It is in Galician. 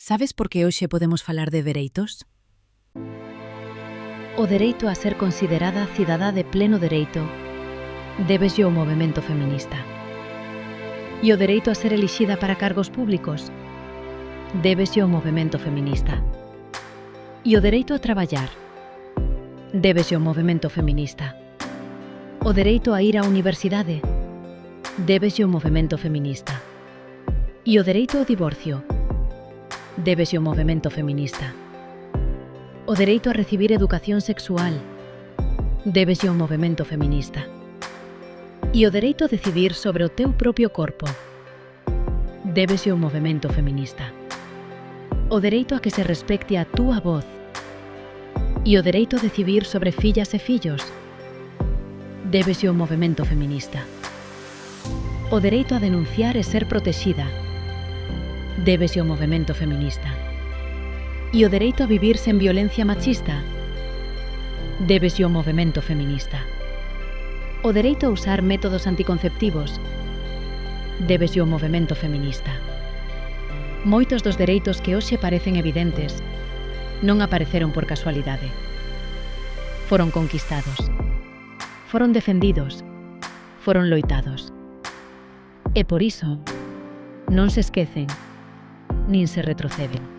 Sabes por que hoxe podemos falar de dereitos? O dereito a ser considerada cidadá de pleno dereito débeslle ao movemento feminista. E o dereito a ser elixida para cargos públicos débeslle ao movemento feminista. E o dereito a traballar débeslle ao movemento feminista. O dereito a ir á universidade débeslle ao movemento feminista. E o dereito ao divorcio débeslle ao movemento feminista. O dereito a recibir educación sexual débeslle ao movemento feminista. E o dereito a decidir sobre o teu propio corpo débeslle ao movemento feminista. O dereito a que se respecte a túa voz e o dereito a decidir sobre fillas e fillos débeslle ao movemento feminista. O dereito a denunciar e ser protexida débeslle ao movemento feminista. E o dereito a vivir sen violencia machista débeslle ao movemento feminista. O dereito a usar métodos anticonceptivos débeslle ao movemento feminista. Moitos dos dereitos que hoxe parecen evidentes non apareceron por casualidade. Foron conquistados, foron defendidos, foron loitados. E por iso non se esquecen nin se retroceden.